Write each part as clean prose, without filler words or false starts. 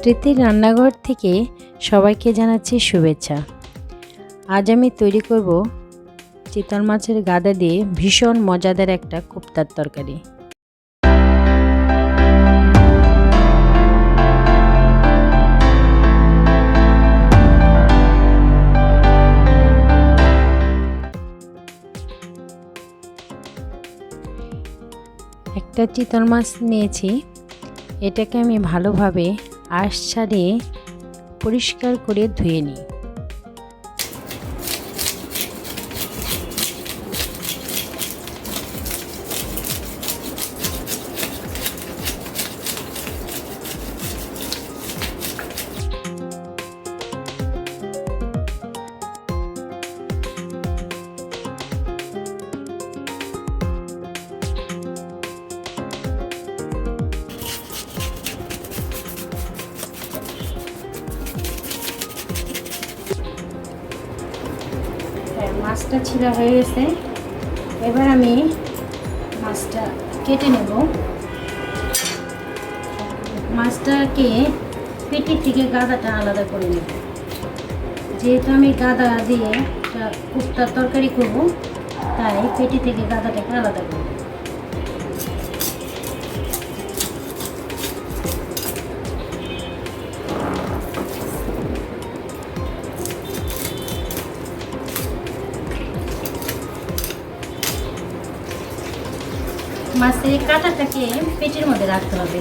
স্মৃতির রান্নাঘর থেকে সবাইকে জানাচ্ছি শুভেচ্ছা। আজ আমি তৈরি করব চিতল মাছের গাদা দিয়ে ভীষণ মজাদার একটা কোপ্তার তরকারি। একটা চিতল মাছ নিয়েছি, এটাকে আমি ভালোভাবে আঁশ ছাড়িয়ে পরিষ্কার করে ধুয়ে নিই। মাছটা ছিঁড়া হয়ে গেছে, এবার আমি মাছটা কেটে নেব। মাছটাকে পেটের থেকে গাদাটা আলাদা করে নেব। যেহেতু আমি গাদা দিয়ে কোপ্তার তরকারি করব, তাই পেটি থেকে গাদাটাকে আলাদা করব। মাছের কাঁটাটাকে পেটের মধ্যে রাখতে হবে।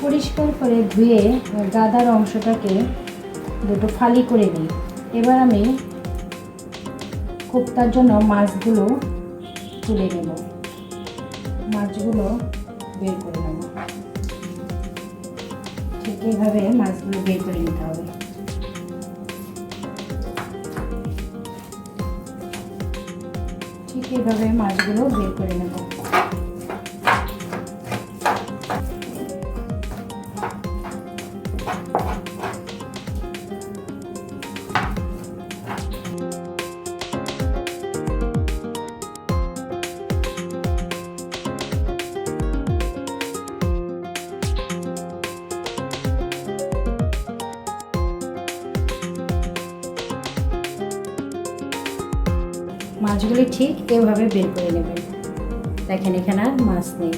পরিষ্কার করে ধুয়ে গাদার অংশটাকে দুটো ফালি করে নিই। এবার আমি কোপ্তার জন্য মাছগুলো তুলে নেব। মাছগুলো বের করে নেব। ঠিক এইভাবে মাছগুলো বের করে নিতে হবে। ঠিক এইভাবে মাছগুলো বের করে নেব। মাছগুলি ঠিক এভাবে বের করে নেবেন। দেখেন এখানে আর মাছ নেই।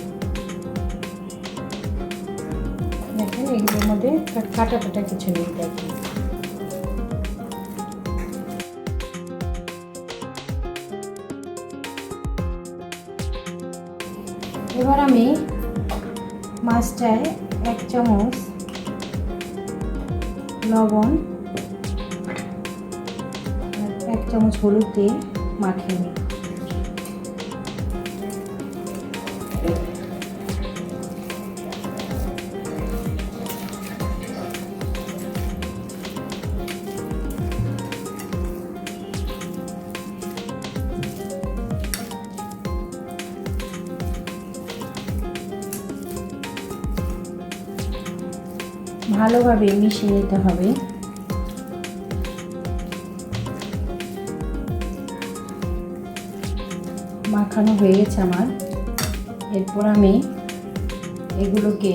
দেখেন এগুলোর মধ্যে কাটা টাটা কিছু নেই। দেখেন এবার আমি মাছটায় 1 চামচ লবণ আর 1 চামচ হলুদ দিয়ে মাখিয়ে নিই। ভালোভাবে মিশিয়ে নিতে হবে। মাখানো হয়ে গেছে আমার। এরপর আমি এগুলোকে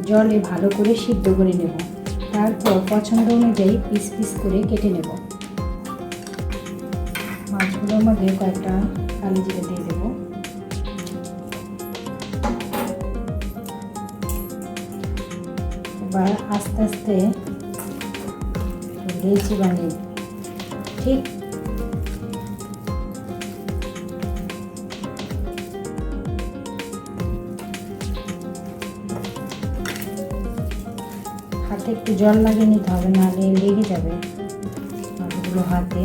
জলে ভালো করে সিদ্ধ করে নেব। তারপর পছন্দ অনুযায়ী পিস পিস করে কেটে নেব। মাছগুলোর মধ্যে কয়েকটা কালো জিরে দিয়ে দেব। এবার আস্তে আস্তে লেচি বানিয়ে ঠিক হাতে একটু জল লাগিয়ে নিতে হবে, নাহলে লেগে যাবে মাছগুলো হাতে।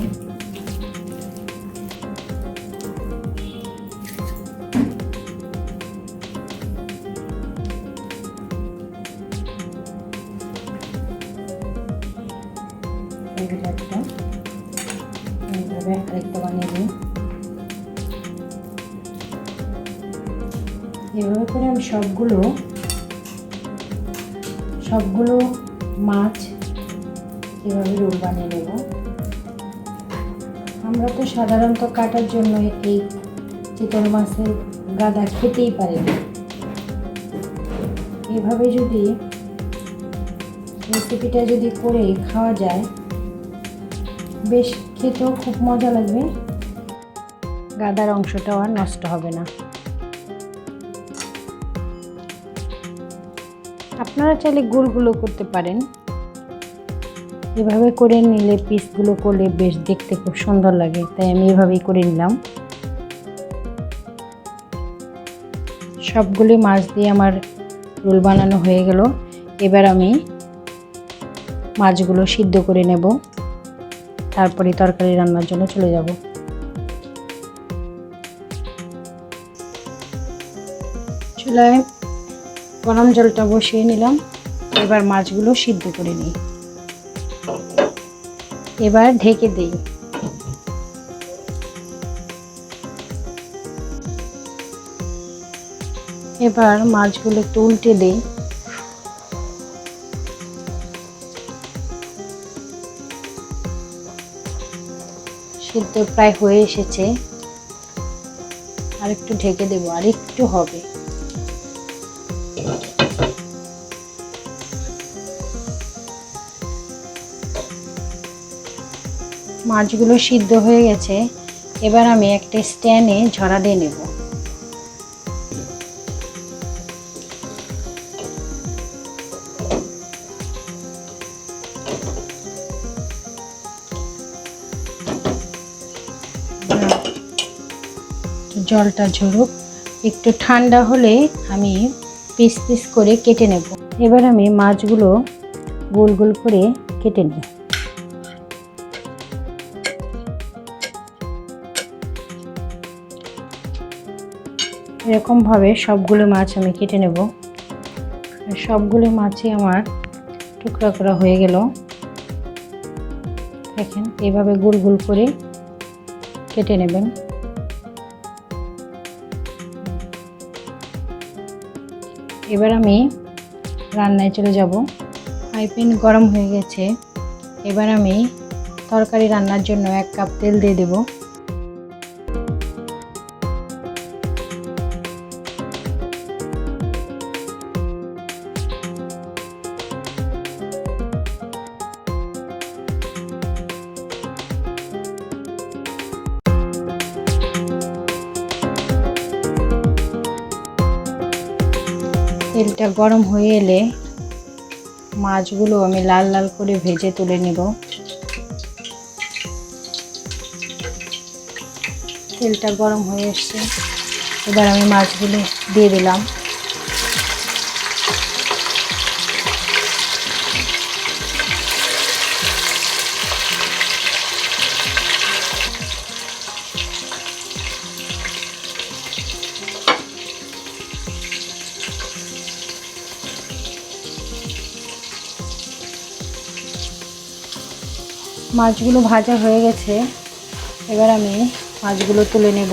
দিল একটা, এইভাবে আরেকটা বানিয়ে দিই। এভাবে করে আমি সবগুলো মাছ এভাবে রোল বানিয়ে নেব। আমরা তো সাধারণত কাটার জন্য এই চিতল মাছের গাদা খেতেই পারি না। এভাবে যদি রেসিপিটা যদি করে খাওয়া যায়, বেশ খেতেও খুব মজা লাগবে, গাদার অংশটাও আর নষ্ট হবে না। আপনারা চাইলে গোলগুলো করতে পারেন, এভাবে করে নিলে পিসগুলো করলে বেশ দেখতে খুব সুন্দর লাগে, তাই আমি এভাবেই করে নিলাম। সবগুলি মাছ দিয়ে আমার রোল বানানো হয়ে গেল। এবার আমি মাছগুলো সিদ্ধ করে নেব, তারপরে তরকারি রান্নার জন্য চলে যাব। চুলায় গরম জলটা বসিয়ে নিলাম, এবার মাছগুলো সিদ্ধ করে নিই। এবার ঢেকে দিই। এবার মাছগুলো একটু উল্টে দিই। সিদ্ধ প্রায় হয়ে এসেছে, আর একটু ঢেকে দেব, আর একটু হবে। মাছগুলো সিদ্ধ হয়ে গেছে, এবার আমি একটা স্ট্যান্ডে ঝরা দিয়ে নেব। জলটা ঝরুক, একটু ঠান্ডা হলে আমি পিস পিস করে কেটে নেব। এবার আমি মাছগুলো গোল গোল করে কেটে নিই। এরকমভাবে সবগুলো মাছ আমি কেটে নেব। সবগুলো মাছই আমার টুকরা করা হয়ে গেল। দেখেন, এইভাবে গোল গোল করে কেটে নেবেন। এবার আমি রান্নায় চলে যাব। ফ্রাই প্যান গরম হয়ে গেছে, এবার আমি তরকারি রান্নার জন্য 1 কাপ তেল দিয়ে দেব। তেলটা গরম হয়ে এলে মাছগুলো আমি লাল লাল করে ভেজে তুলে নেব। তেলটা গরম হয়ে এসছে, এবার আমি মাছগুলো দিয়ে দিলাম। মাছগুলো ভাজা হয়ে গেছে, এবার আমি মাছগুলো তুলে নেব।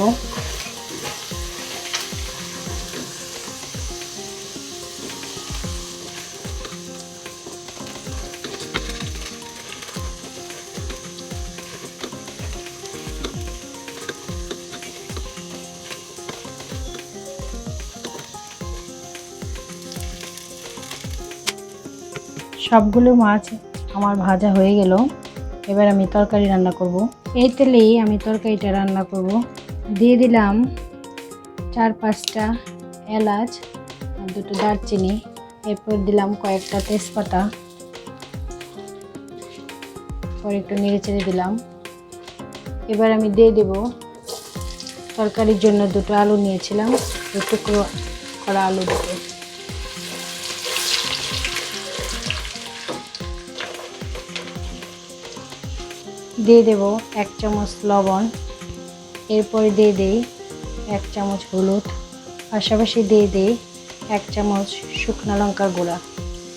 সবগুলো মাছ আমার ভাজা হয়ে গেল, এবার আমি তরকারি রান্না করব। এই তেলেই আমি তরকারিটা রান্না করব। দিয়ে দিলাম 4-5টা এলাচ আর 2টো দারচিনি, এরপর দিলাম কয়েকটা তেজপাতা, পরে একটু নেড়ে চেড়ে দিলাম। এবার আমি দিয়ে দেব তরকারির জন্য 2টো আলু নিয়েছিলাম, টুকরো করা আলু দুটো। দিয়ে দেব 1 চামচ লবণ, এরপরে দিয়ে দেই 1 চামচ হলুদ, পাশাপাশি দিয়ে দেই 1 চামচ শুকনো লঙ্কার গুঁড়া।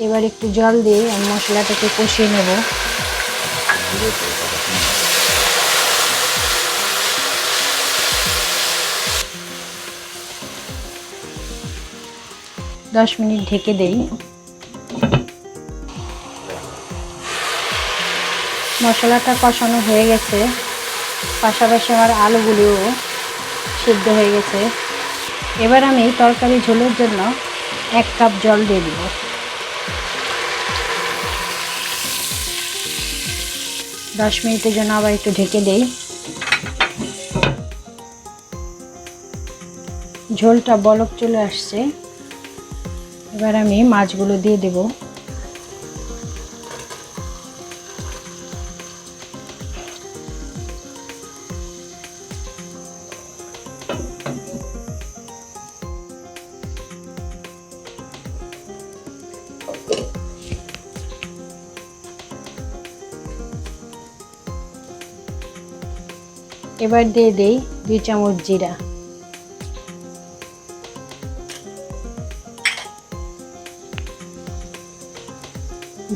এবার একটু জল দিয়ে আমি মশলাটাকে কষিয়ে নেব। দশ মিনিট ঢেকে দেই। মশলাটা কষানো হয়ে গেছে, পাশাপাশি আমার আলুগুলিও সিদ্ধ হয়ে গেছে। এবার আমি তরকারি ঝোলের জন্য 1 কাপ জল দিয়ে দিব। দশ মিনিটের জন্য আবার একটু ঢেকে দেই। ঝোলটা বলক চলে আসছে, এবার আমি মাছগুলো দিয়ে দেব। এবার দিয়ে দেই 2 চামচ জিরা।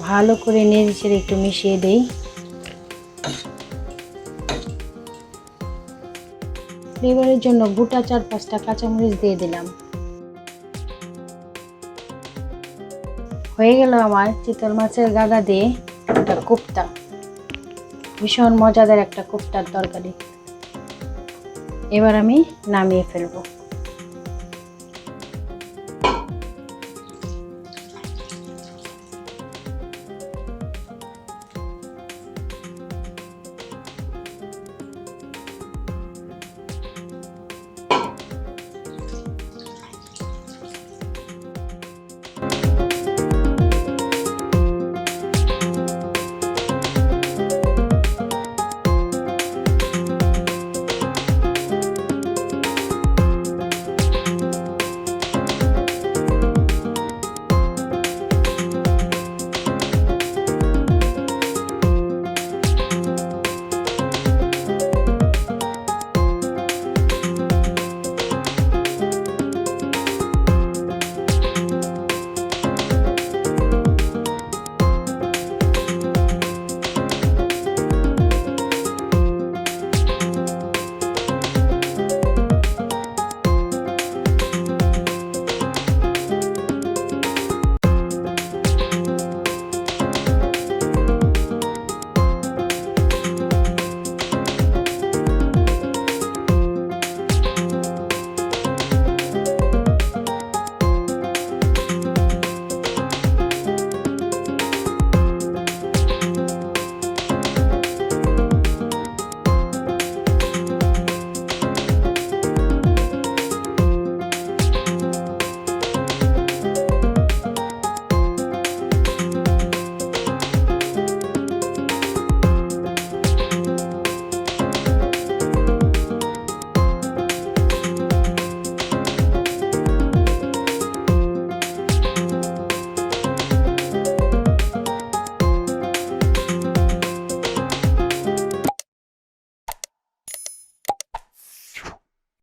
ভালো করে নেড়েচেড়ে একটু মিশিয়ে দেই। ফ্লেভারের জন্য গোটা 4-5টা কাঁচামরিচ দিয়ে দিলাম। হয়ে গেল আমার চিতল মাছের গাদা দিয়ে একটা কোফতা। ভীষণ মজাদার একটা কোফতার তরকারি। এবার আমি নামিয়ে ফেলবো।